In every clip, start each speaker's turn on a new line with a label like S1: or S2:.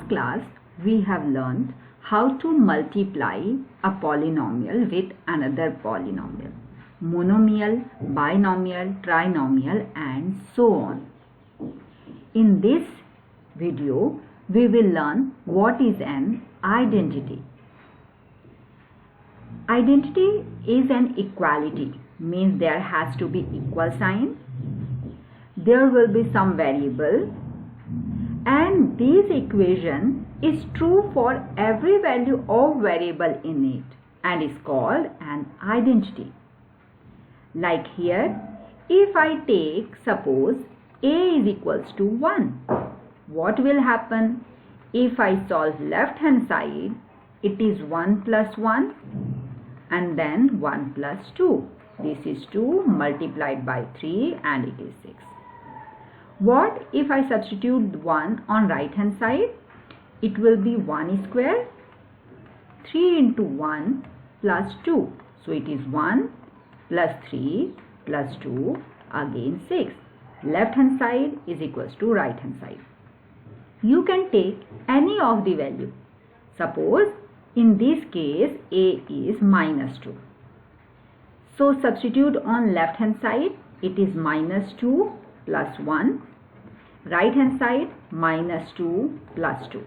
S1: last class, we have learned how to multiply a polynomial with another polynomial. Monomial, binomial, trinomial, and so on. In this video, we will learn what is an identity. Identity is an equality, means there has to be equal sign. There will be some variable, and this equation is true for every value of variable in it and is called an identity. Like here, if I take, suppose a is equals to 1, what will happen? If I solve left hand side, it is 1 plus 1 and then 1 plus 2. This is 2 multiplied by 3 and it is 6. What if I substitute 1 on right hand side? It will be 1 square, 3 into 1 plus 2. So it is 1 plus 3 plus 2 again 6. Left hand side is equals to right hand side. You can take any of the value. Suppose in this case a is minus 2. So substitute on left hand side, it is minus 2 plus 1. Right hand side minus 2 plus 2.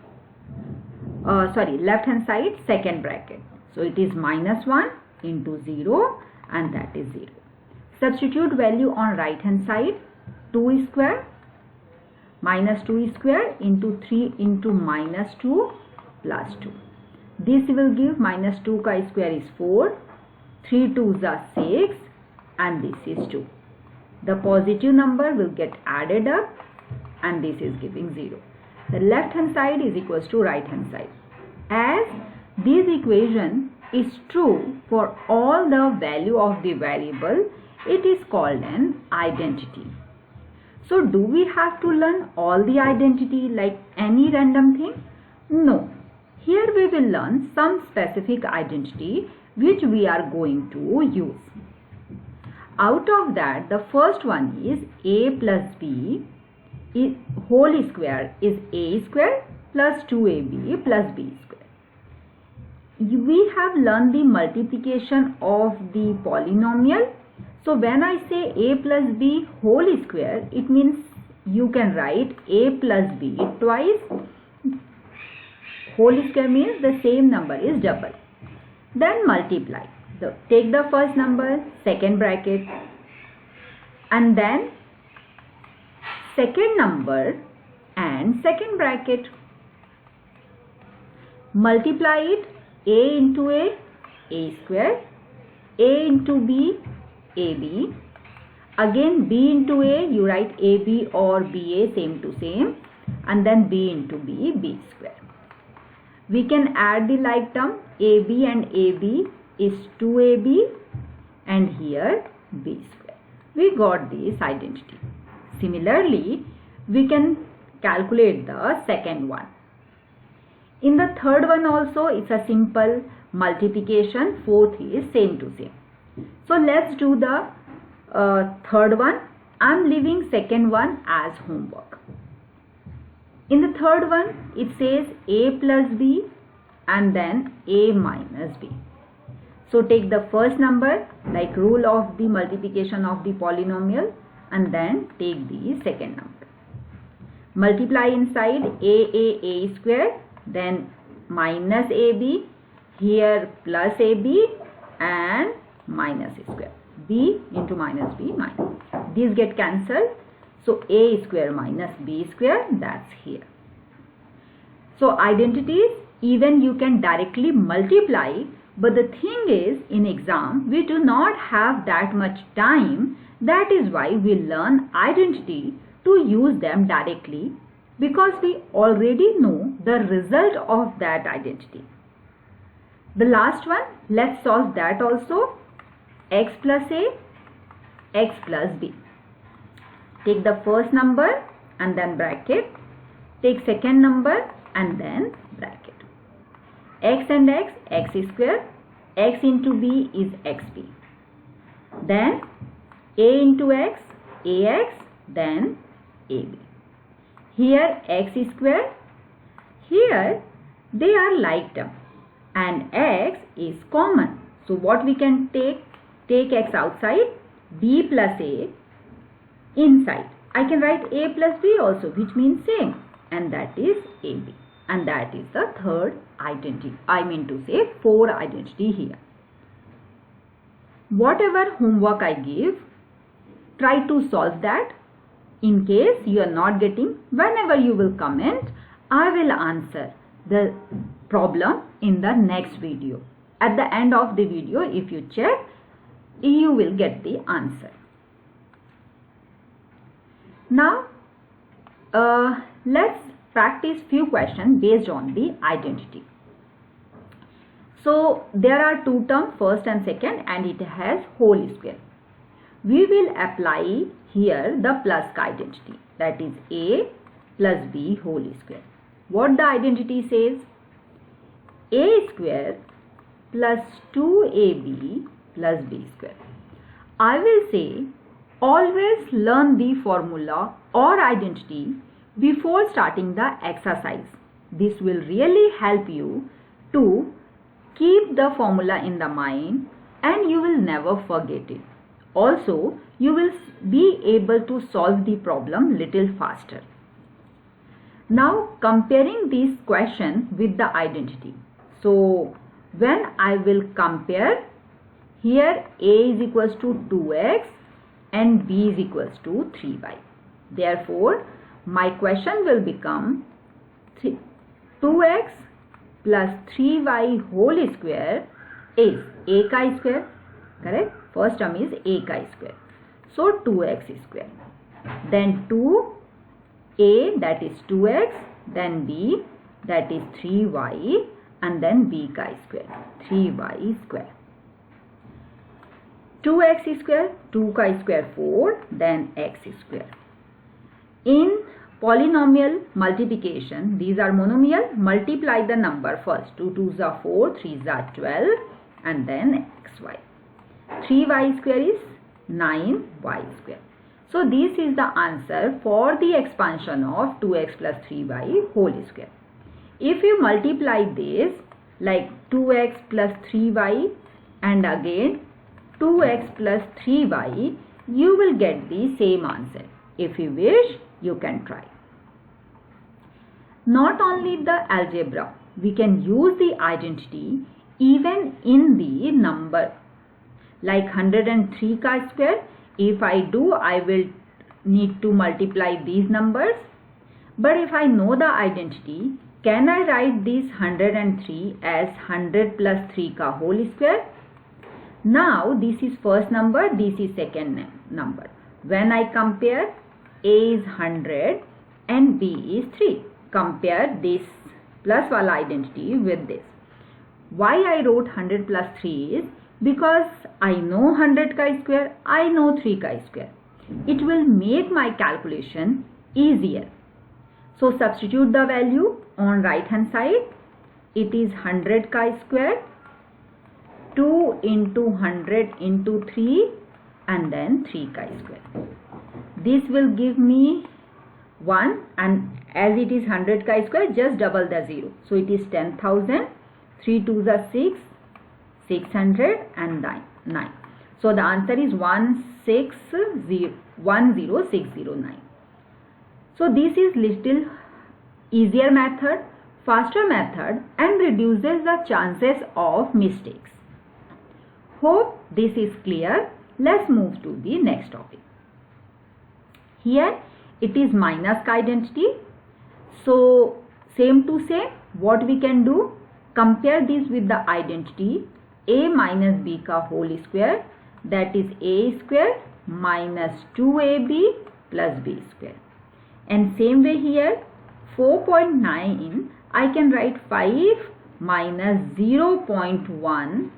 S1: Left hand side second bracket. So it is minus 1 into 0 and that is 0. Substitute value on right hand side, 2 square minus 2 square into 3 into minus 2 plus 2. This will give minus 2 ka square is 4, 3 2s are 6 and this is 2. The positive number will get added up and this is giving 0. The left hand side is equals to right hand side. As this equation is true for all the value of the variable, it is called an identity. So do we have to learn all the identity like any random thing? No. Here we will learn some specific identity which we are going to use. Out of that, the first one is a plus b whole square is a square plus 2ab plus b square. We have learned the multiplication of the polynomial. So when I say a plus b whole square, it means you can write a plus b twice. Whole square means the same number is double. Then multiply. So take the first number, second bracket, and then second number and second bracket. Multiply it, a into a square, a into b, ab. Again b into a, you write ab or ba, same to same, and then b into b, b square. We can add the like term, ab and ab is 2ab and here b square. We got this identity. Similarly, we can calculate the second one. In the third one also, it's a simple multiplication. Fourth is same to same. So let's do the third one. I'm leaving second one as homework. In the third one, it says a plus b and then a minus b. So take the first number, like rule of the multiplication of the polynomial, and then take the second number. Multiply inside a square, then minus ab, here plus ab and minus square. B into minus b minus. These get cancelled. So a square minus b square, that's here. So identities, even you can directly multiply, but the thing is, in exam, we do not have that much time. That is why we learn identity to use them directly, because we already know the result of that identity. The last one, let's solve that also. X plus a, x plus b. Take the first number and then bracket. Take second number and then bracket. X and x, x square. X into b is xb. Then a into x, ax, then ab. Here x square, here here they are like term and x is common. So what we can take x outside, b plus a inside. I can write a plus b also, which means same, and that is ab. And that is the third identity. I mean to say 4 identity here. Whatever homework I give, try to solve that. In case you are not getting, whenever you will comment, I will answer the problem in the next video. At the end of the video, if you check, you will get the answer. Now, let's practice few questions based on the identity. So, there are two terms, first and second, and it has whole square. We will apply here the plus identity, that is a plus b whole square. What the identity says? A square plus 2ab plus b square. I will say always learn the formula or identity before starting the exercise. This will really help you to keep the formula in the mind and you will never forget it. Also, you will be able to solve the problem little faster. Now, comparing this question with the identity. So, when I will compare, here a is equals to 2x and b is equals to 3y. Therefore, my question will become 2x plus 3y whole square is a chi square, correct? First term is a chi square. So 2x square. Then 2a, that is 2x, then b, that is 3y, and then b chi square, 3y square. 2x square, 2 chi square 4, then x square. In polynomial multiplication, these are monomial, multiply the number first. 2 2s are 4, 3s are 12, and then xy. 3y square is 9y square. So this is the answer for the expansion of 2x plus 3y whole square. If you multiply this like 2x plus 3y and again 2x plus 3y, you will get the same answer. If you wish, you can try. Not only the algebra, we can use the identity even in the number. Like 103 chi square, if I do, I will need to multiply these numbers. But if I know the identity, can I write this 103 as 100 plus 3 ka whole square? Now this is first number, this is second number. When I compare, a is 100 and b is 3. Compare this plus wala identity with this. Why I wrote 100 plus 3 is because I know 100 chi square, I know 3 chi square. It will make my calculation easier. So substitute the value on right hand side. It is 100 chi square, 2 into 100 into 3 and then 3 chi square. This will give me 1, and as it is 100 chi square, just double the 0. So it is 10,000, 3 2s are 6, 600 and 9. So the answer is 10609. So this is little easier method, faster method, and reduces the chances of mistakes. Hope this is clear. Let's move to the next topic. Here it is minus identity. So same to same, what we can do, compare this with the identity a minus b ka whole square, that is a square minus 2ab plus b square. And same way here 4.9 I can write 5 minus 0.1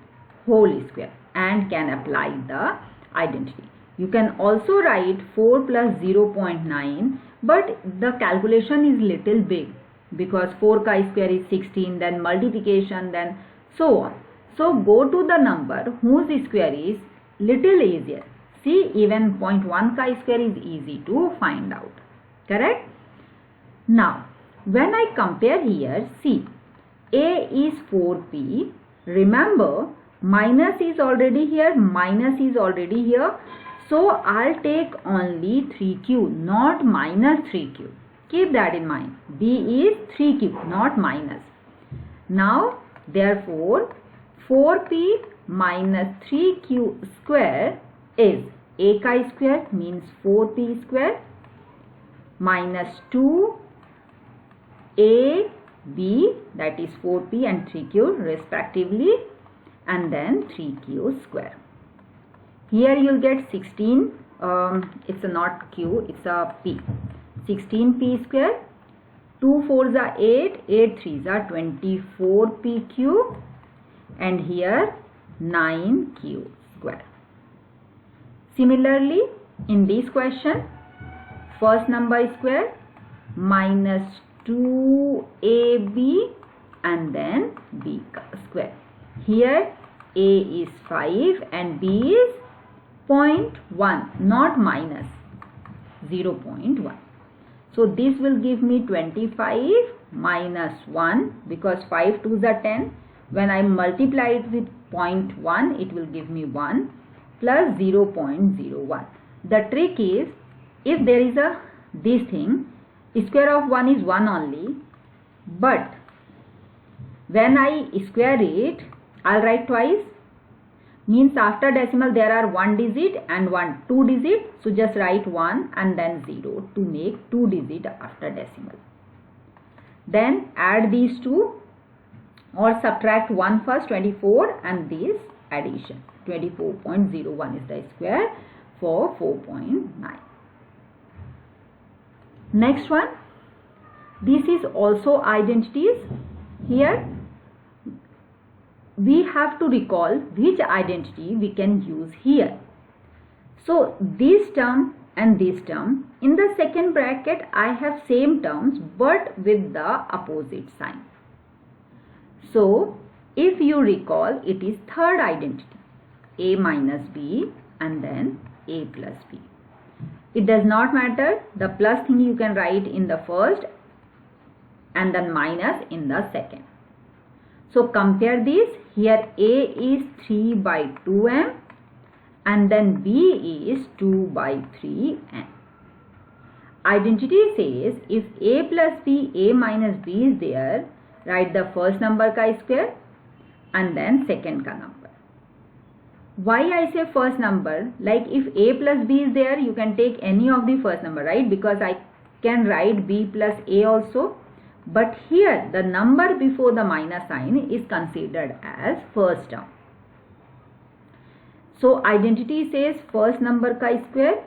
S1: whole square and can apply the identity. You can also write 4 plus 0.9, but the calculation is little big because 4 chi square is 16, then multiplication, then so on. So go to the number whose square is little easier. See, even 0.1 chi square is easy to find out. Correct? Now, When I compare here, see, A is 4p. Remember, minus is already here, minus is already here. So I'll take only 3q, not minus 3q. Keep that in mind. B is 3q, not minus. Now, therefore, 4p minus 3q square is a chi-square, means 4p square, minus 2 a b, that is 4p and 3q respectively, and then 3q square. Here you'll get 16, it's a not q, it's a p, 16p square, 2 4s are 8, 8 3s are 24pq, and here 9q square. Similarly, in this question, first number square minus 2ab and then b square. Here a is 5 and b is 0.1, not minus, 0.1. So this will give me 25 minus 1, because 5 2s are 10. When I multiply it with 0.1, it will give me 1 plus 0.01. The trick is, if there is this thing, square of 1 is 1 only, but when I square it, I'll write twice. Means after decimal there are 1 digit and 2 digit. So just write 1 and then 0 to make 2 digit after decimal. Then add these two or subtract 1 first, 24, and this addition. 24.01 is the square for 4.9. Next one. This is also identities. Here we have to recall which identity we can use here. So this term and this term, in the second bracket I have same terms but with the opposite sign. So if you recall, it is third identity, a minus b and then a plus b. It does not matter, the plus thing you can write in the first and then minus in the second. So compare this. Here a is 3 by 2m and then b is 2 by 3m. Identity says if a plus b, a minus b is there, write the first number ka square and then second ka number. Why I say first number? Like if a plus b is there, you can take any of the first number, right? Because I can write b plus a also. But here the number before the minus sign is considered as first term. So identity says first number ka square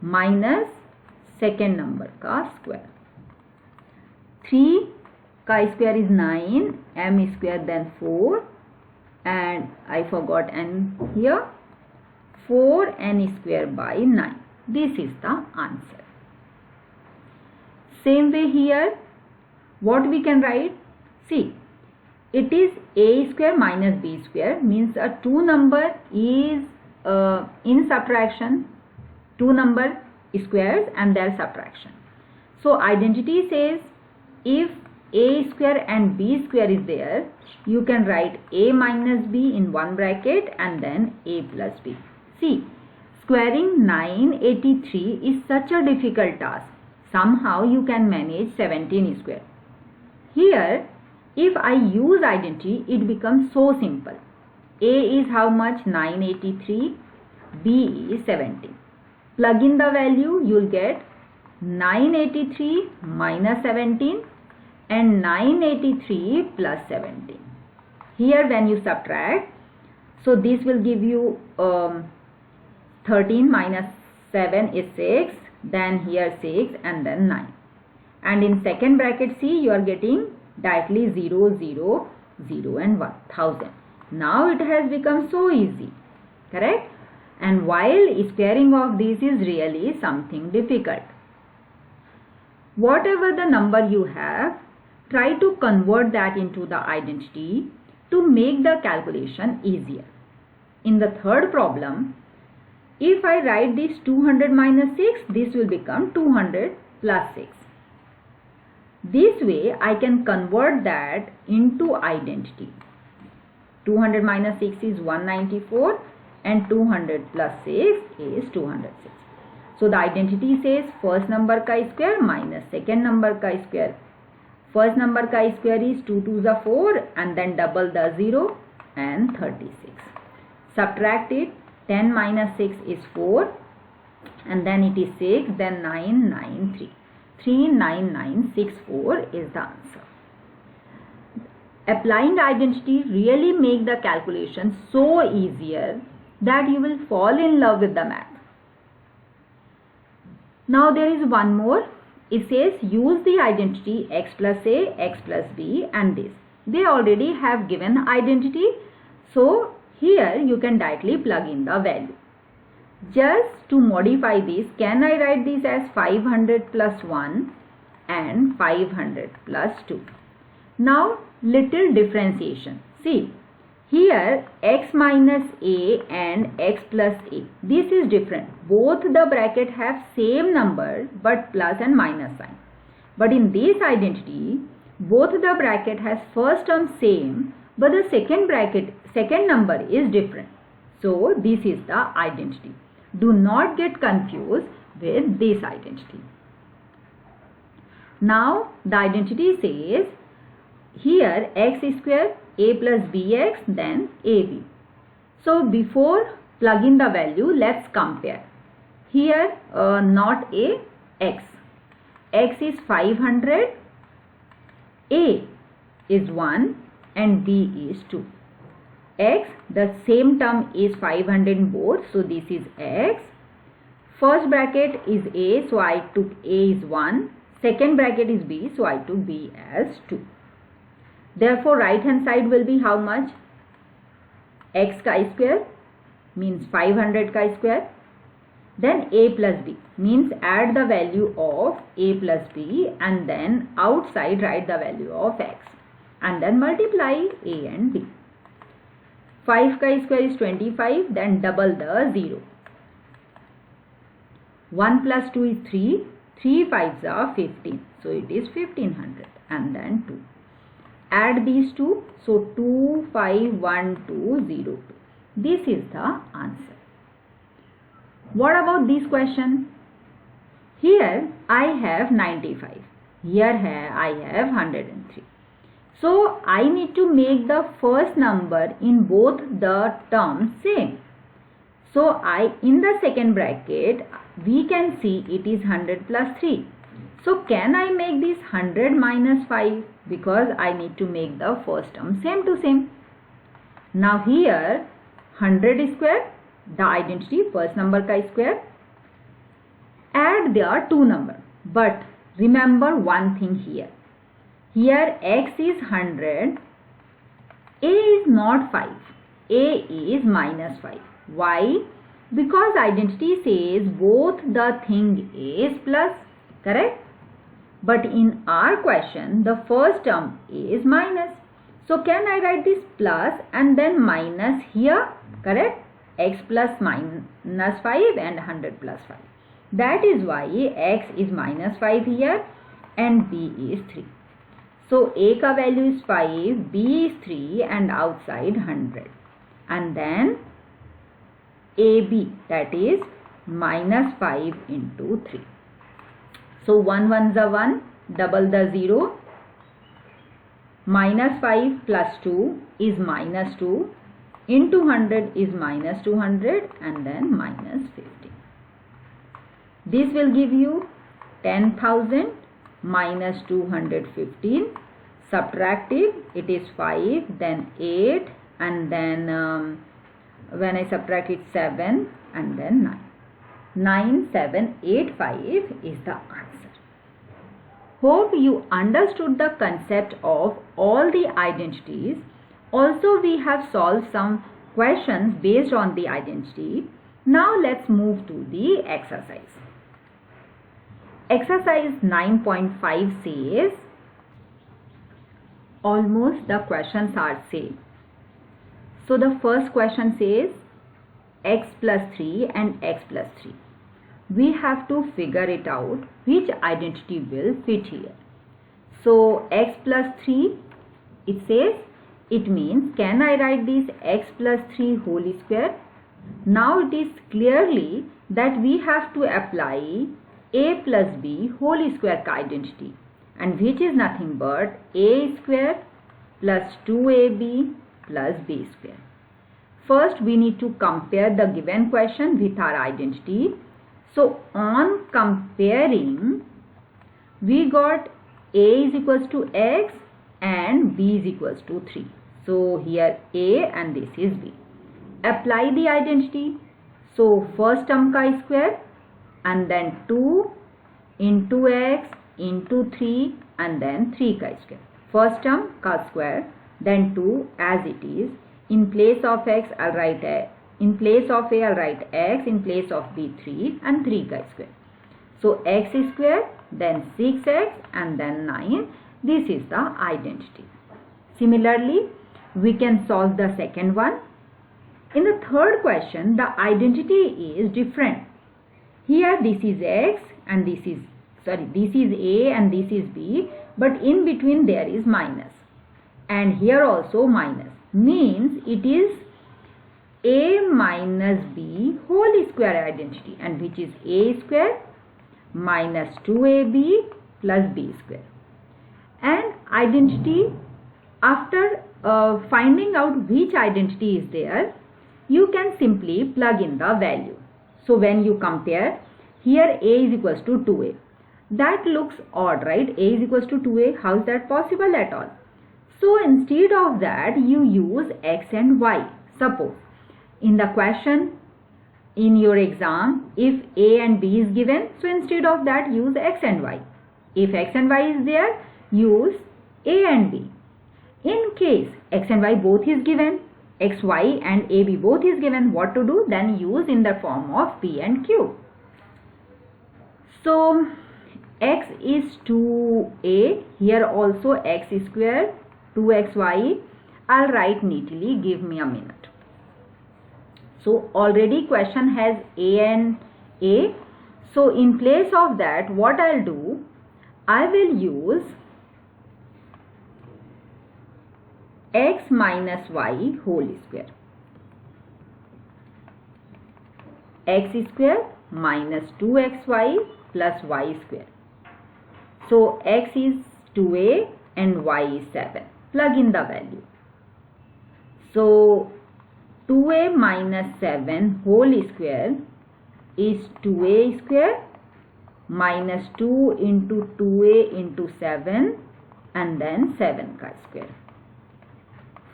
S1: minus second number ka square. 3 ka square is 9, m square then 4, and I forgot n here, 4n square by 9. This is the answer. Same way here, what we can write? See, it is a square minus b square, means a 2 number is in subtraction, 2 number squares and their subtraction. So identity says if a square and b square is there, you can write a minus b in one bracket and then a plus b. See, squaring 983 is such a difficult task. Somehow you can manage 17 square. Here, if I use identity, it becomes so simple. A is how much? 983. B is 17. Plug in the value, you will get 983 minus 17 and 983 plus 17. Here when you subtract, so this will give you 13 minus 7 is 6. Then here 6 and then 9. And in second bracket C, you are getting directly 0, 0, 0 and 1000. Now it has become so easy, correct? And while squaring of these is really something difficult. Whatever the number you have, try to convert that into the identity to make the calculation easier. In the third problem, if I write this 200 minus 6, this will become 200 plus 6. This way I can convert that into identity. 200 minus 6 is 194 and 200 plus 6 is 206. So the identity says first number ka square minus second number ka square. First number ka square is 2 2s are 4 and then double the 0 and 36. Subtract it. 10 minus 6 is 4 and then it is 6, then 9, 9, 3. 39964 is the answer. Applying identity really make the calculation so easier that you will fall in love with the math. Now there is one more. It says use the identity x plus a, x plus b and this. They already have given identity. So here you can directly plug in the value. Just to modify this, can I write this as 500 plus 1 and 500 plus 2. Now little differentiation. See, here x minus a and x plus a. This is different. Both the bracket have same number but plus and minus sign. But in this identity, both the bracket has first term same but the second number is different. So this is the identity. Do not get confused with this identity. Now the identity says here x square a plus bx then ab. So before plugging the value, let's compare. Here not a, x. X is 500, a is 1 and b is 2. X, the same term is 500 in both, so this is x. First bracket is a, so I took a is 1. Second bracket is b, so I took b as 2. Therefore right hand side will be how much? X chi square means 500 chi square. Then a plus b means add the value of a plus b and then outside write the value of x and then multiply a and b. 5 chi square is 25, then double the 0. 1 plus 2 is 3. 3 5s are 15. So it is 1500 and then 2. Add these two. So 251202. This is the answer. What about this question? Here I have 95. Here I have 103. So I need to make the first number in both the terms same. So in the second bracket we can see it is 100 plus 3. So can I make this 100 minus 5 because I need to make the first term same to same. Now here 100 square, the identity first number chi square. Add their two number. But remember one thing here. Here x is 100, a is not 5, a is minus 5. Why? Because identity says both the thing is plus, correct? But in our question, the first term is minus. So can I write this plus and then minus here, correct? X plus minus 5 and 100 plus 5. That is why x is minus 5 here and b is 3. So a ka value is 5, b is 3 and outside 100. And then ab, that is minus 5 into 3. So 1 1s are 1, double the 0. Minus 5 plus 2 is minus 2. Into 100 is minus 200 and then minus 50. This will give you 10,000 minus 215. Subtracted, it is 5, then 8 and then when I subtract it 7 and then 9. 9785 is the answer. Hope you understood the concept of all the identities. Also we have solved some questions based on the identity. Now let's move to the exercise. Exercise 9.5 says, almost the questions are same. So the first question says x plus 3 and x plus 3. We have to figure it out which identity will fit here. So x plus 3, it says, it means, can I write this x plus 3 whole square? Now it is clearly that we have to apply a plus b whole square identity, and which is nothing but a square plus 2ab plus b square. First we need to compare the given question with our identity. So on comparing, we got a is equals to x and b is equals to 3. So here a and this is b. Apply the identity. So first term ka square and then 2 into x into 3 and then 3 ka square. First term ka square, then 2 as it is. In place of x I'll write a, in place of a I'll write x, in place of b 3 and 3 ka square. So x square, then 6x and then 9. This is the identity. Similarly, we can solve the second one. In the third question, the identity is different. Here this is x and this is, this is a and this is b, but in between there is minus. And here also minus. Means it is a minus b whole square identity, and which is a square minus 2ab plus b square. And identity, after finding out which identity is there, you can simply plug in the value. So when you compare, here a is equals to 2a. That looks odd, right? A is equals to 2a. How is that possible at all? So instead of that, you use x and y. Suppose in the question in your exam, if a and b is given, so instead of that, use x and y. If x and y is there, use a and b. In case x and y both is given, x, y and a, b both is given, what to do? Then use in the form of p and q. So x is 2a, here also x square, 2xy. I'll write neatly, give me a minute. So already question has a and a. So in place of that, what I'll do, I will use x minus y whole square. X square minus 2xy plus y square. So x is 2a and y is 7. Plug in the value. So 2a minus 7 whole square is 2a square minus 2 into 2a into 7 and then 7 ka square.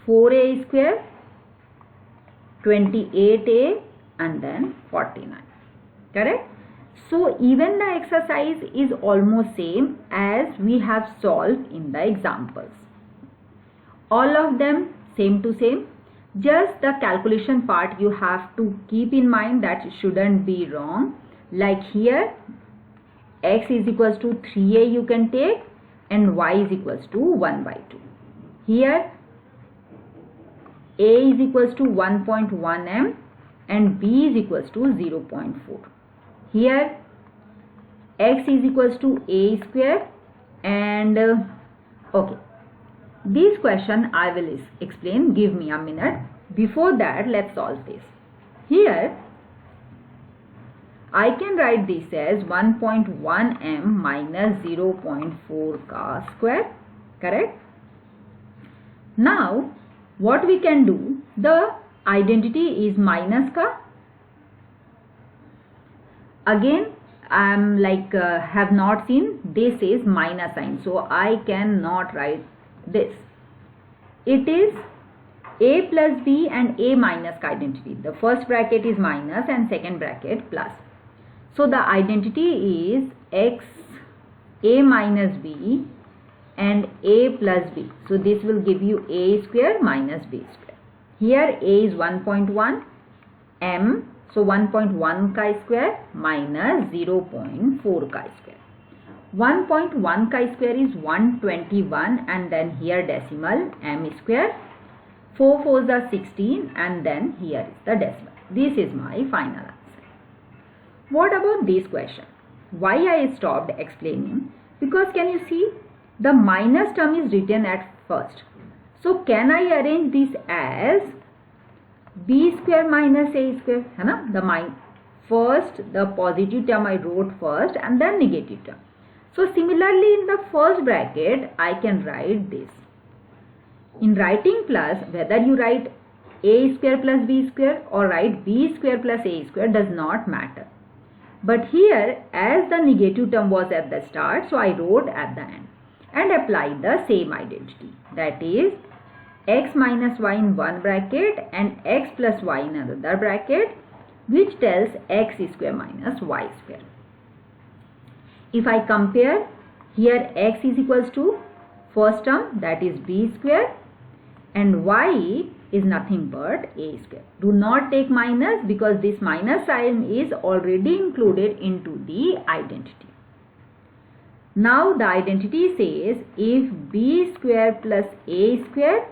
S1: 4a square, 28a and then 49. Correct? So even the exercise is almost same as we have solved in the examples. All of them same to same. Just the calculation part you have to keep in mind, that it shouldn't be wrong. Like here, x is equals to 3a you can take and y is equals to 1 by 2. Here a is equals to 1.1 m and b is equals to 0.4. Here x is equals to a square and okay. This question I will explain, give me a minute. Before that, let's solve this. Here I can write this as 1.1 m minus 0.4 ka square. Correct? Now what we can do, the identity is minus ka. Again I am like have not seen, this is minus sign, so I cannot write this. It is a plus b and a minus identity. The first bracket is minus and second bracket plus. So the identity is x a minus b and a plus b. So this will give you a square minus b square. Here a is 1.1 m. So 1.1 chi square minus 0.4 chi square. 1.1 chi square is 121 and then here decimal m square. 4 4s are 16 and then here is the decimal. This is my final answer. What about this question? Why I stopped explaining? Because can you see the minus term is written at first. So can I arrange this as b square minus a square? है ना? First the positive term I wrote first and then negative term. So similarly in the first bracket I can write this. In writing plus, whether you write a square plus b square or write b square plus a square does not matter. But here as the negative term was at the start, so I wrote at the end and applied the same identity. That is x minus y in one bracket and x plus y in another bracket, which tells x square minus y square. If I compare, here x is equals to first term, that is b square, and y is nothing but a square. Do not take minus because this minus sign is already included into the identity. Now the identity says if b square plus a square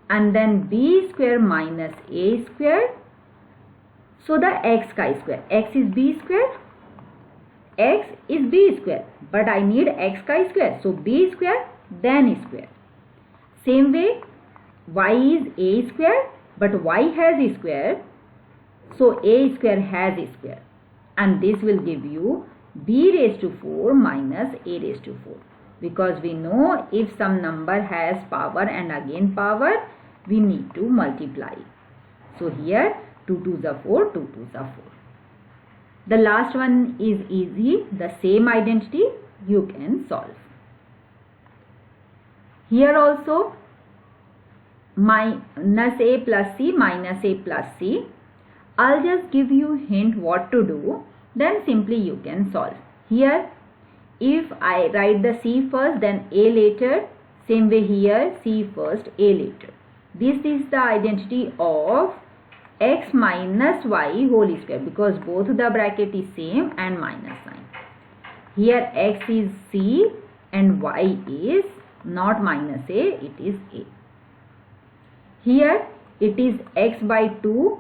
S1: and then b square minus a square, so the x chi-square, x is b square, x is b square, but I need x chi-square, so b square then square. Same way y is a square, but y has a square, so a square has a square, and this will give you b raised to 4 minus a raised to 4, because we know if some number has power and again power, we need to multiply. So here 2 2s are 4, 2 2s are 4. The last one is easy, the same identity you can solve. Here also minus a plus c minus a plus c. I'll just give you hint what to do, then simply you can solve. Here if I write the c first then a later, same way here c first a later. This is the identity of x minus y whole square, because both the bracket is same and minus sign. Here x is c and y is not minus a, it is a. Here it is x by 2,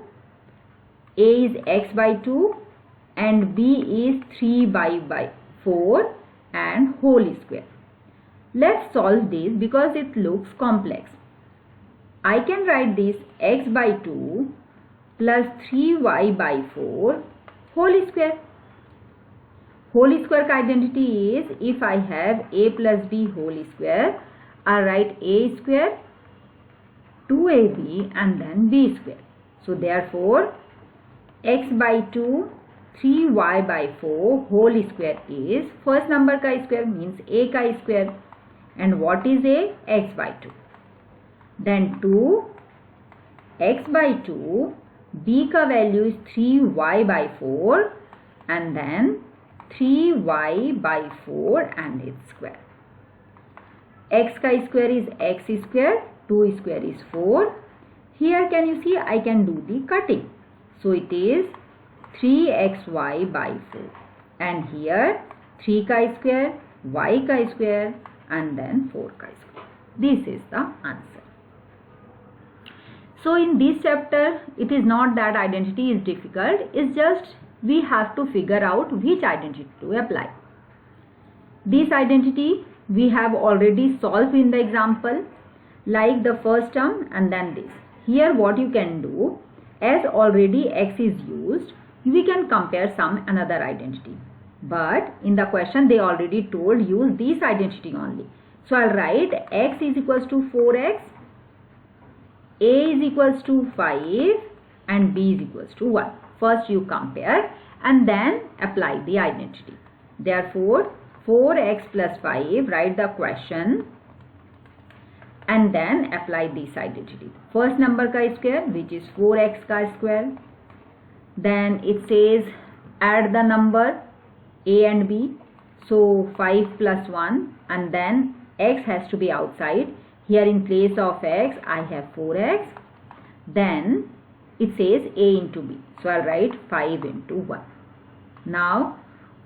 S1: a is x by 2 and b is 3 by 4 and whole square. Let's solve this because it looks complex. I can write this x by 2 plus 3y by 4 whole square. Whole square identity is if I have a plus b whole square, I write a square 2ab and then b square. So therefore x by 2 3y by 4 whole square is first number chi square, means a chi square, and what is a? X by 2. Then 2 x by 2, b ka value is 3y by 4 and then 3y by 4 and its square. X chi square is x square, 2 square is 4. Here can you see I can do the cutting. So it is 3xy by 4 and here 3 chi square, y chi square and then 4 chi square. This is the answer. So in this chapter it is not that identity is difficult, it's just we have to figure out which identity to apply. This identity we have already solved in the example, like the first term and then this. Here what you can do, as already x is used, we can compare some another identity. But in the question they already told use this identity only. So I'll write x is equals to 4x, a is equals to 5 and b is equals to 1. First you compare and then apply the identity. Therefore 4x plus 5, write the question and then apply this identity. First number chi square, which is 4x chi square. Then it says add the number a and b. So 5 plus 1 and then x has to be outside. Here in place of x I have 4x. Then it says a into b. So I'll write 5 into 1. Now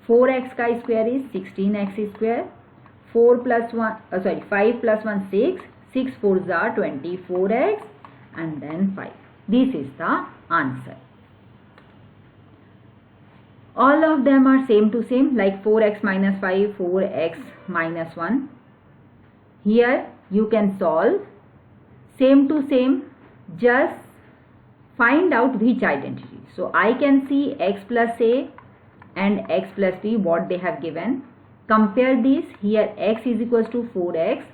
S1: 4x chi square is 16x square. 5 plus 1 6. 6 4s are 24x and then 5. This is the answer. All of them are same to same, like 4x minus 5, 4x minus 1. Here you can solve same to same, just find out which identity. So I can see x plus a and x plus b, what they have given. Compare these. Here x is equals to 4x,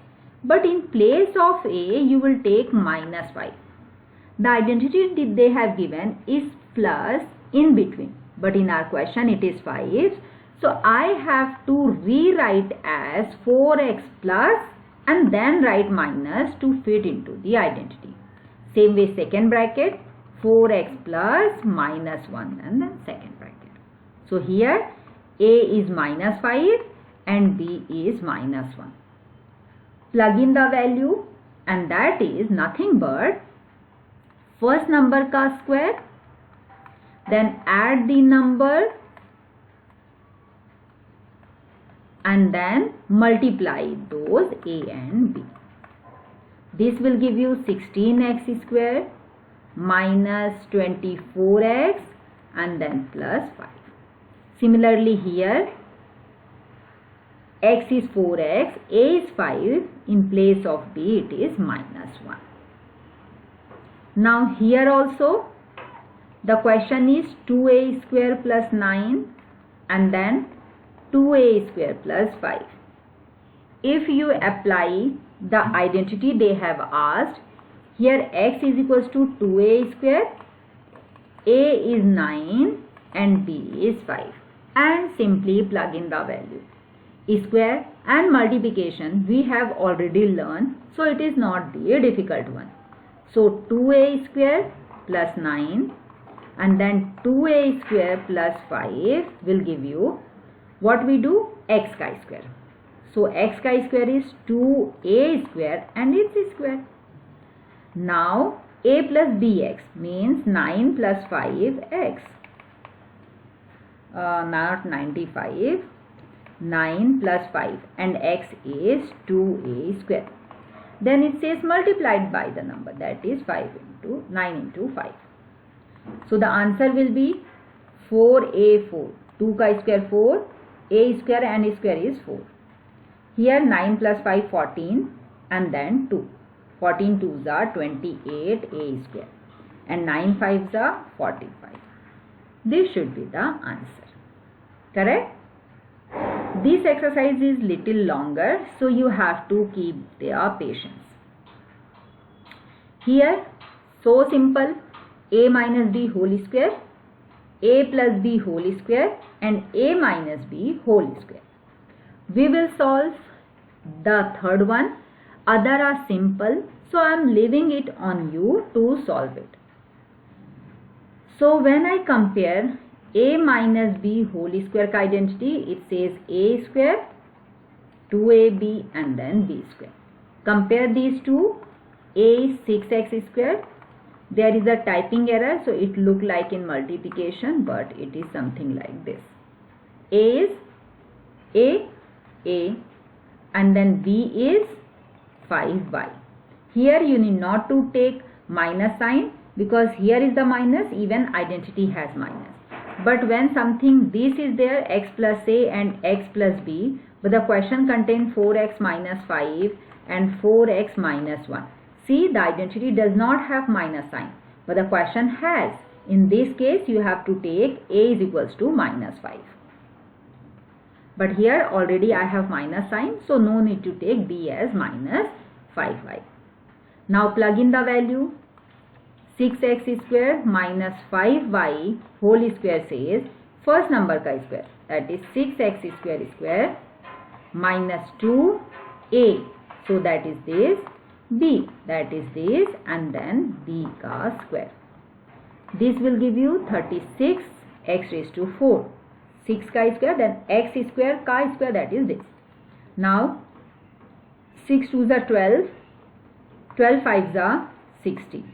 S1: but in place of a you will take minus 5. The identity that they have given is plus in between, but in our question it is 5. So I have to rewrite as 4x plus and then write minus to fit into the identity. Same way second bracket, 4x plus minus 1 and then second bracket. So here a is minus 5 and b is minus 1. Plug in the value and that is nothing but first number ka square, then add the number and then multiply those a and b. This will give you 16x square minus 24x and then plus 5. Similarly here x is 4x, a is 5, in place of b it is minus 1. Now here also the question is 2a square plus 9 and then 2a square plus 5. If you apply the identity they have asked, here x is equals to 2a square, a is 9 and b is 5, and simply plug in the value. Square and multiplication we have already learned, so it is not the difficult one. So 2a square plus 9 and then 2a square plus 5 will give you what we do, x chi square. So x chi square is 2a square and its square. Now a plus bx means 9 plus 5x, not 95, 9 plus 5 and x is 2a square. Then it says multiplied by the number, that is 9 into 5. So the answer will be 4a4. 2 chi square 4, a square and a square is 4. Here 9 plus 5 14 and then 2. 14 2s are 28 a square and 9 5s are 45. This should be the answer. Correct? This exercise is little longer, so you have to keep their patience. Here, so simple, a minus b whole square, a plus b whole square and a minus b whole square. We will solve the third one. Other are simple, so I am leaving it on you to solve it. So when I compare a minus b whole square identity, it says a square, 2ab and then b square. Compare these two, a is 6x square. There is a typing error, so it look like in multiplication, but it is something like this. A is a and then b is 5y. Here you need not to take minus sign because here is the minus, even identity has minus. But when something this is there, x plus a and x plus b, but the question contains 4x minus 5 and 4x minus 1. See, the identity does not have minus sign, but the question has. In this case, you have to take a is equals to minus 5. But here already I have minus sign, so no need to take b as minus 5y. Now plug in the value. 6x square minus 5y whole square says first number ka square, that is 6x square minus 2a, so that is this, b, that is this, and then b ka square. This will give you 36 x raised to 4. 6 chi square, then x square chi square, that is this. Now 6 2s are 12, 12 5s are 60.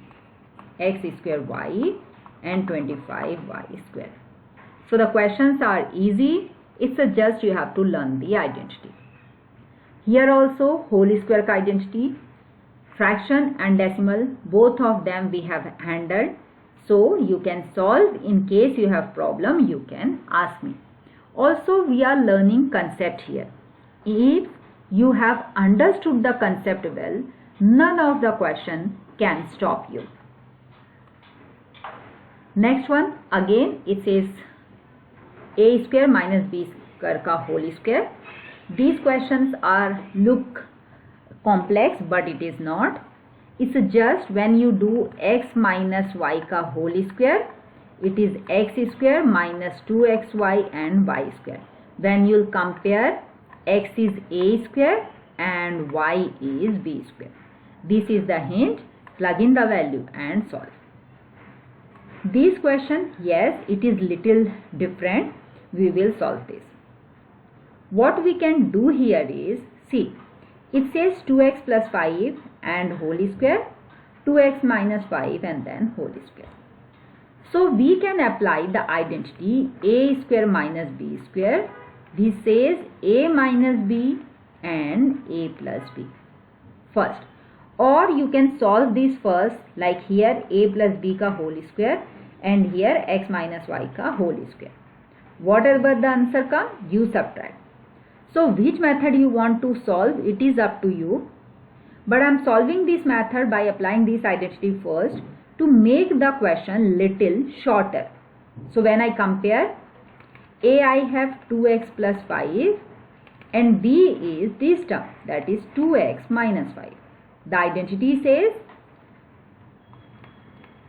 S1: X square y and 25y square. So the questions are easy. It's just you have to learn the identity. Here also whole square identity, fraction and decimal, both of them we have handled. So you can solve. In case you have problem, you can ask me. Also we are learning concept here. If you have understood the concept well, none of the question can stop you. Next one, again it says a square minus b square ka whole square. These questions look complex, but it is not. It's just when you do x minus y ka whole square, it is x square minus 2xy and y square. When you'll compare, x is a square and y is b square. This is the hint. Plug in the value and solve. This question, yes, it is little different. We will solve this. What we can do here is, see, it says 2x plus 5 and whole square, 2x minus 5 and then whole square. So we can apply the identity a square minus b square. This says a minus b and a plus b first. Or you can solve this first, like here a plus b ka whole square and here x minus y ka whole square. Whatever the answer comes, you subtract. So which method you want to solve, it is up to you. But I am solving this method by applying this identity first to make the question little shorter. So when I compare, a I have 2x plus 5 and b is this term, that is 2x minus 5. The identity says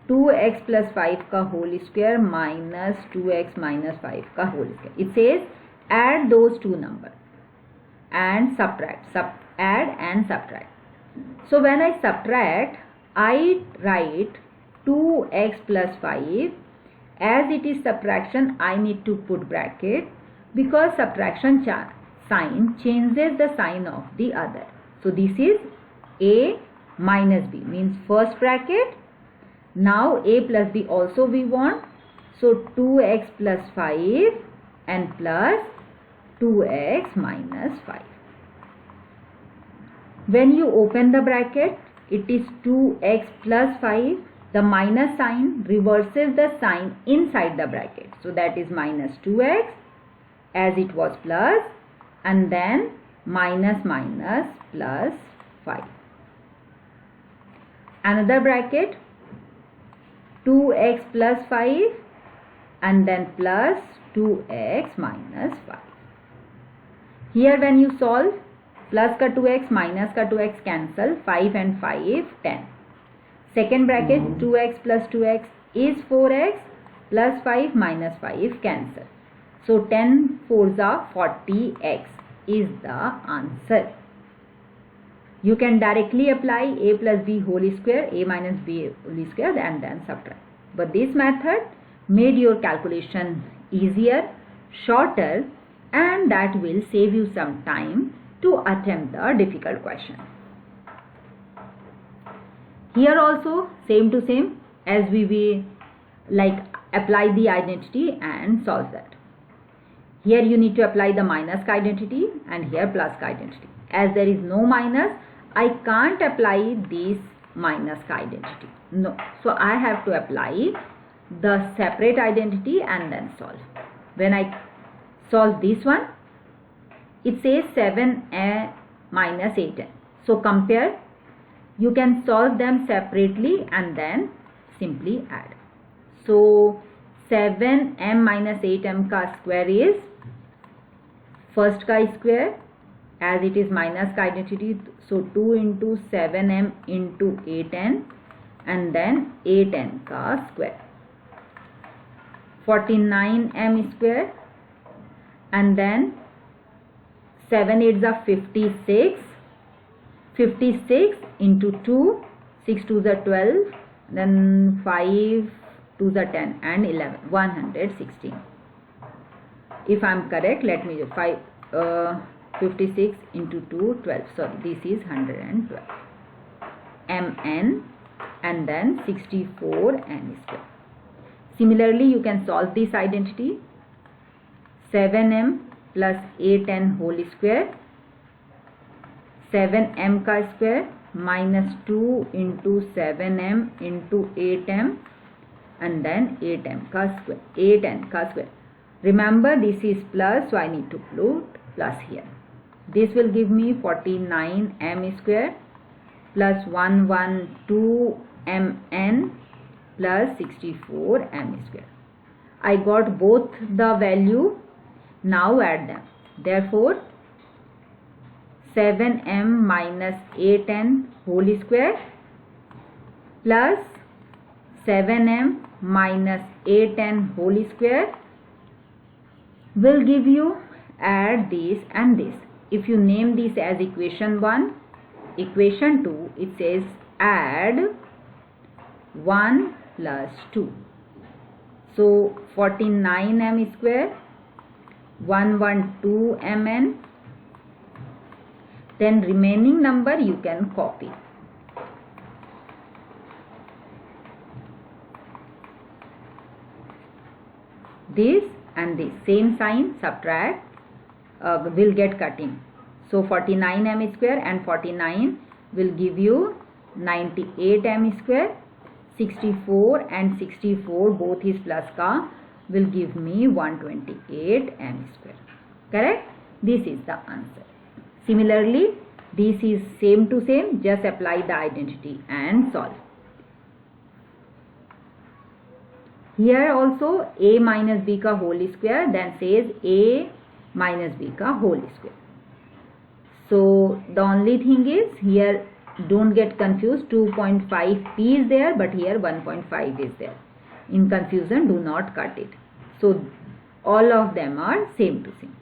S1: 2x plus 5 ka whole square minus 2x minus 5 ka whole square. It says add those two numbers and subtract, add and subtract. So when I subtract, I write 2x plus 5. As it is subtraction, I need to put bracket because subtraction sign changes the sign of the other. So this is a minus b, means first bracket. Now a plus b also we want. So 2x plus 5 and plus 2x minus 5. When you open the bracket, it is 2x plus 5. The minus sign reverses the sign inside the bracket. So that is minus 2x as it was plus, and then minus minus plus 5. Another bracket, 2x plus 5 and then plus 2x minus 5. Here when you solve, plus ka 2x minus ka 2x cancel, 5 and 5 10. Second bracket, 2x plus 2x is 4x plus 5 minus 5 cancel. So 10 4s are 40x is the answer. You can directly apply a plus b whole square, a minus b whole square and then subtract. But this method made your calculation easier, shorter, and that will save you some time to attempt the difficult question. Here also same to same, as we will like apply the identity and solve that. Here you need to apply the minus identity and here plus identity. As there is no minus, I can't apply this minus identity. No. So I have to apply the separate identity and then solve. When I solve this one, it says 7a minus 8m. So compare. You can solve them separately and then simply add. So 7m minus 8m ka square is first ka square, as it is minus ka identity. So 2 into 7m into 8n and then 8n ka square. 49m square and then 7 8s are 56. 56 into 2, 6 2s are 12, then 5 2s are 10 and 11, 116. If I am correct, let me do 56 into 2, 12. Sorry, this is 112. Mn and then 64 n square. Similarly, you can solve this identity. 7m plus 8n whole square, 7m ka square minus 2 into 7m into 8m and then 8m ka square, 8n ka square. Remember this is plus, so I need to put plus here. This will give me 49m square plus 112mn plus 64m square. I got both the value. Now add them. Therefore 7m minus 8n whole square plus 7m minus 8n whole square will give you, add this and this. If you name this as equation 1, equation 2, it says add 1 plus 2. So 49m square, 112mn, then remaining number you can copy. This and this same sign, subtract, will get cutting. So 49m square and 49 will give you 98m square. 64 and 64 both is plus ka will give me 128m square. Correct? This is the answer. Similarly, this is same to same, just apply the identity and solve. Here also a minus b ka whole square, then says a minus b ka whole square. So the only thing is here, don't get confused, 2.5p is there, but here 1.5 is there. In confusion, do not cut it. So all of them are same to same.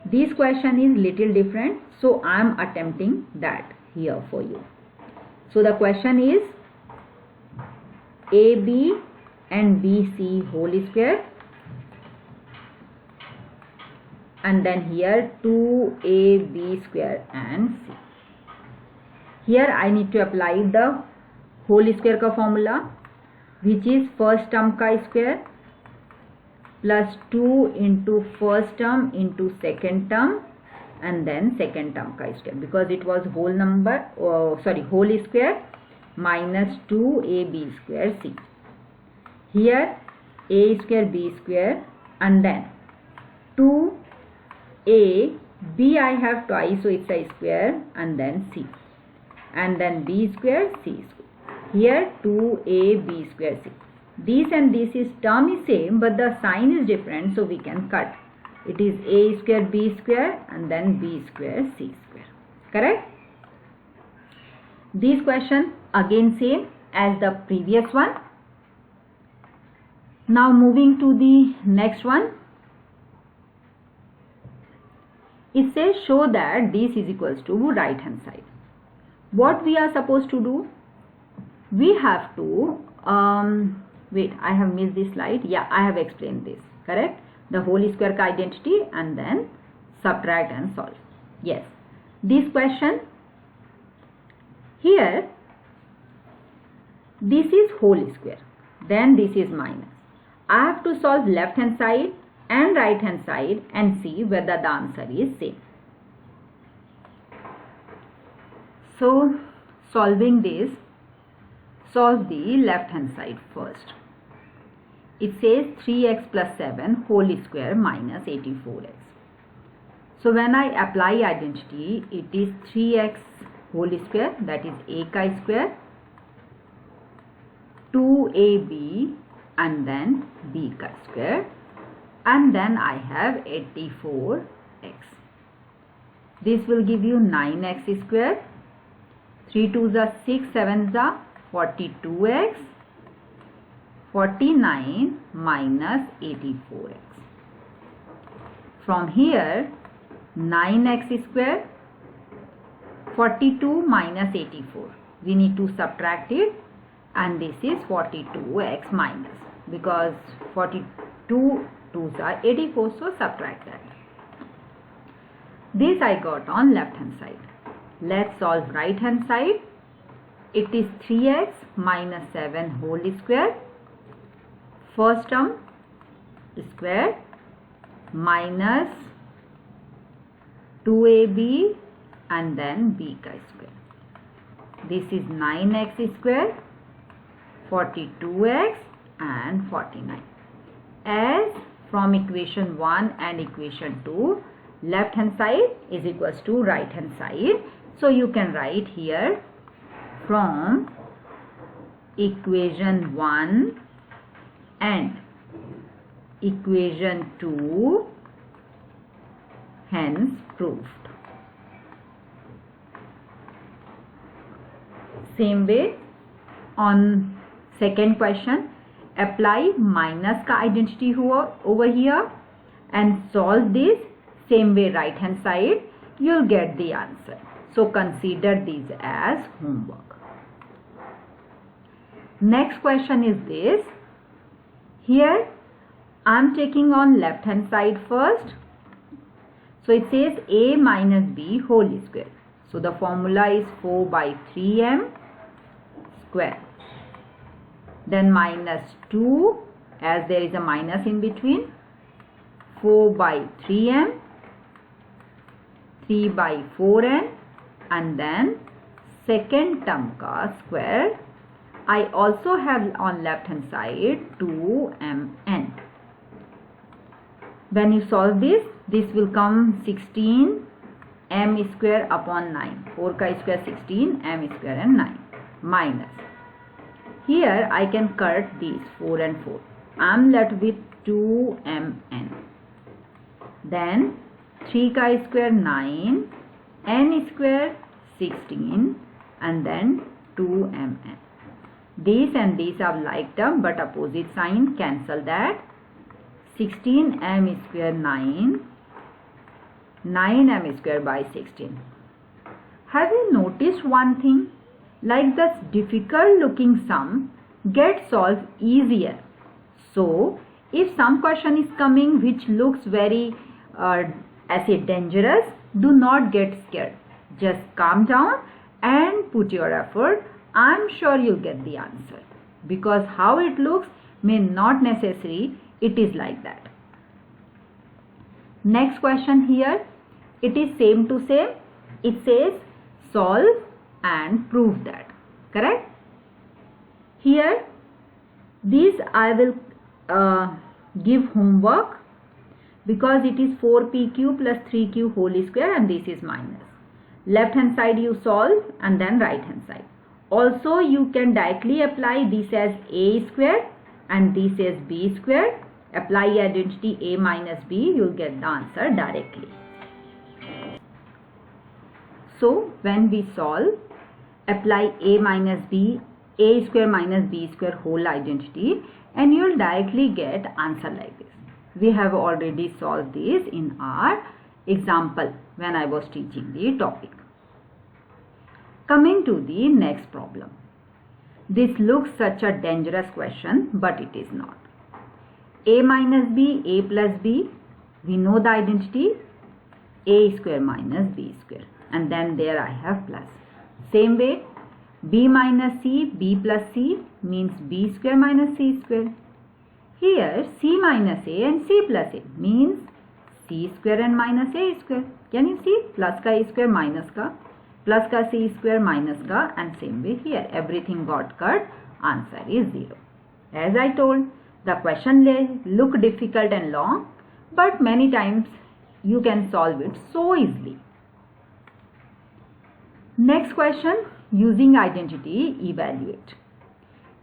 S1: This question is little different, so I am attempting that here for you. So the question is AB and BC whole square, and then here 2AB square and C. Here I need to apply the whole square ka formula, which is first term ka square plus 2 into first term into second term and then second term ka square, because it was whole number, whole square minus 2ab square c. Here a square b square and then 2a, b I have twice, so it's a square, and then c, and then b square c square. Here 2ab square c. This and this is term is same, but the sign is different, so we can cut. It is a square b square and then b square c square. Correct? This question again same as the previous one. Now moving to the next one. It says show that this is equals to right hand side. What we are supposed to do? We have to wait, I have missed this slide. Yeah, I have explained this. Correct? The whole square ka identity and then subtract and solve. Yes. This question here, this is whole square, then this is minus. I have to solve left hand side and right hand side and see whether the answer is same. So solving this, solve the left hand side first. It says 3x plus 7 whole square minus 84x. So when I apply identity, it is 3x whole square, that is a chi square, 2ab and then b chi square, and then I have 84x. This will give you 9x square, 3 2s are 6, 7s are 42x, 49 minus 84x. From here 9x square, 42 minus 84. We need to subtract it, and this is 42x minus, because 42 2s are 84, so subtract that. This I got on left hand side. Let's solve right hand side. It is 3x minus 7 whole square, first term square, minus 2ab and then b chi square. This is 9x square, 42x and 49. As from equation 1 and equation 2, left hand side is equals to right hand side. So you can write here from equation 1 and equation 2, hence proved. Same way on second question, apply minus का identity over here and solve this. Same way right hand side, you'll get the answer. So consider these as homework. Next question is this. Here I'm taking on left hand side first. So it says a minus b whole square. So the formula is 4 by 3m square. Then minus 2, as there is a minus in between, 4 by 3m, 3 by 4n, and then second term ka square. I also have on left hand side 2mn. When you solve this, this will come 16 m square upon 9. 4 ka square 16, m square and 9. Minus. Here I can cut these 4 and 4. I am left with 2mn. Then 3 ka square 9, n square 16, and then 2mn. These and these are like term but opposite sign, cancel that. 16m square 9, 9m square by 16. Have you noticed one thing? Like this difficult looking sum gets solved easier. So if some question is coming which looks very dangerous, do not get scared. Just calm down and put your effort. I'm sure you'll get the answer, because how it looks may not necessary it is like that. Next question here, it is same to same. It says solve and prove that. Correct? Here these I will give homework, because it is 4pq plus 3q whole square and this is minus. Left hand side you solve and then right hand side. Also you can directly apply this as a square and this as b square. Apply identity a minus b, you'll get the answer directly. So when we solve, apply a minus b, a square minus b square whole identity, and you'll directly get answer like this. We have already solved this in our example when I was teaching the topic. Coming to the next problem. This looks such a dangerous question, but it is not. A minus b, a plus b, we know the identity, a square minus b square, and then there I have plus. Same way, b minus c, b plus c means b square minus c square. Here c minus a and c plus a means c square and minus a square. Can you see? Plus ka a square minus ka, plus ka c square minus ka, and same way here everything got cut, answer is 0. As I told, the question look difficult and long, but many times you can solve it so easily. Next question, using identity, evaluate.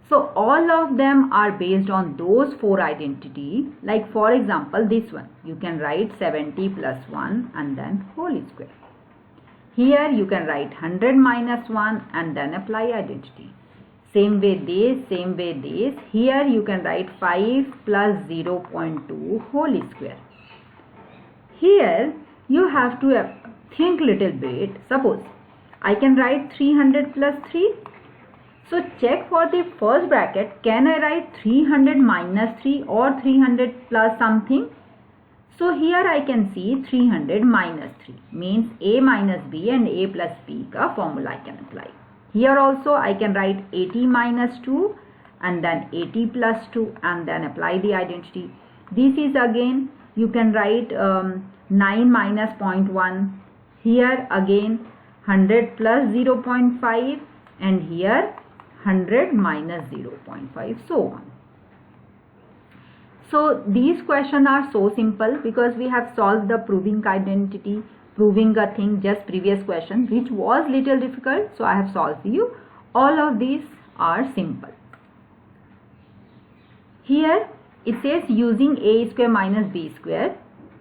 S1: So all of them are based on those 4 identity. Like for example, this one, you can write 70 plus 1 and then whole square. Here you can write 100 minus 1 and then apply identity. Same way this, same way this. Here you can write 5 plus 0.2 whole square. Here you have to think little bit. Suppose I can write 300 plus 3. So check for the first bracket. Can I write 300 minus 3 or 300 plus something? So here I can see 300 minus 3 means a minus b and a plus b ka formula I can apply. Here also I can write 80 minus 2 and then 80 plus 2 and then apply the identity. This is again you can write 9 minus 0.1. Here again 100 plus 0.5 and here 100 minus 0.5, so on. So these questions are so simple because we have solved the proving identity, proving a thing, just previous question, which was little difficult. So I have solved for you. All of these are simple. Here it says using a square minus b square.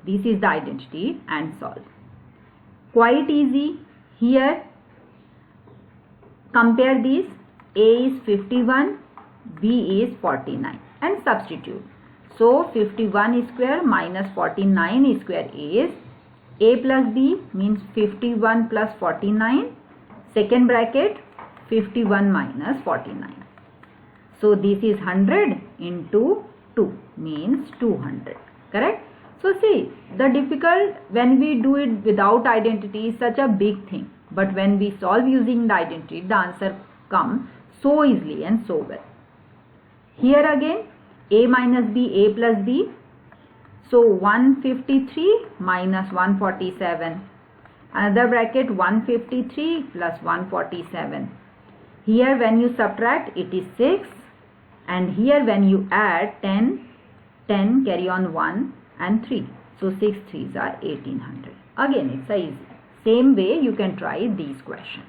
S1: This is the identity and solve. Quite easy. Here compare these. A is 51, b is 49 and substitute. So 51 square minus 49 square is a plus b means 51 plus 49. Second bracket 51 minus 49. So this is 100 into 2 means 200. Correct? So see, the difficult when we do it without identity is such a big thing. But when we solve using the identity, the answer comes so easily and so well. Here again, a minus b, a plus b. So 153 minus 147. Another bracket 153 plus 147. Here when you subtract, it is 6. And here when you add 10, 10 carry on 1 and 3. So 6 3s are 1800. Again, it's easy. Same way you can try these questions.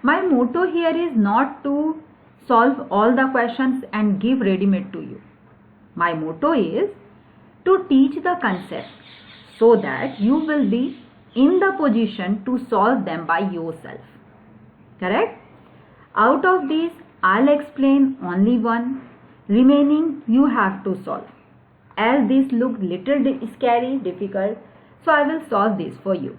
S1: My motto here is not to solve all the questions and give ready-made to you. My motto is to teach the concept so that you will be in the position to solve them by yourself. Correct? Out of these, I'll explain only one. Remaining you have to solve. As this looked little scary, difficult, so I will solve this for you.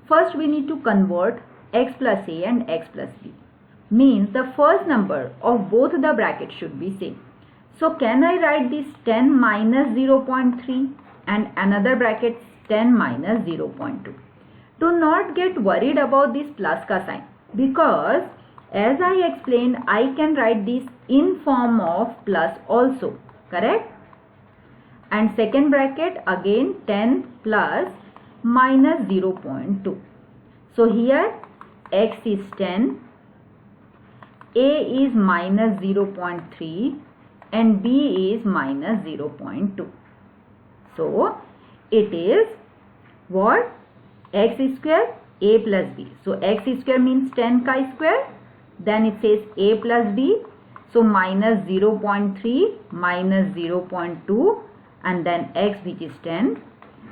S1: First we need to convert x plus a and x plus b. Means the first number of both the brackets should be same. So can I write this 10 minus 0.3 and another bracket 10 minus 0.2. Do not get worried about this plus ka sign because as I explained, I can write this in form of plus also. Correct? And second bracket again 10 plus minus 0.2. So here x is 10, a is minus 0.3 and b is minus 0.2. So it is what? X square a plus b. So x square means 10 chi square. Then it says a plus b. So minus 0.3 minus 0.2 and then x which is 10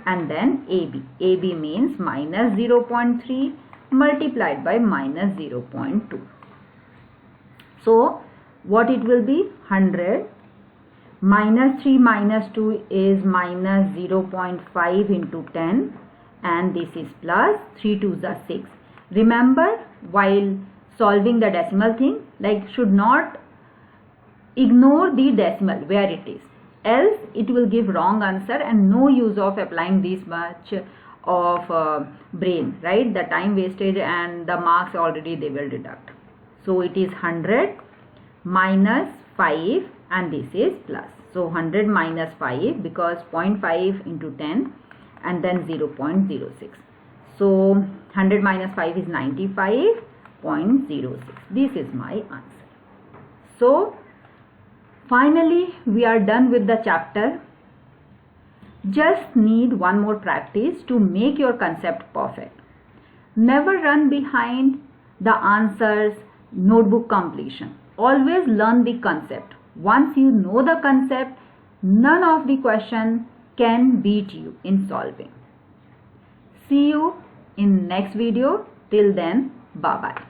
S1: and then ab. ab means minus 0.3 multiplied by minus 0.2. So what it will be? 100 minus 3 minus 2 is minus 0.5 into 10 and this is plus 3 2s are 6. Remember while solving the decimal thing, like should not ignore the decimal where it is, else it will give wrong answer and no use of applying this much of brain, right? The time wastage and the marks already they will deduct. So it is 100 minus 5 and this is plus. So 100 minus 5 because 0.5 into 10 and then 0.06. So 100 minus 5 is 95.06. This is my answer. So finally we are done with the chapter. Just need one more practice to make your concept perfect. Never run behind the answers, notebook completion. Always learn the concept. Once you know the concept, none of the question can beat you in solving. See you in next video. Till then, bye bye.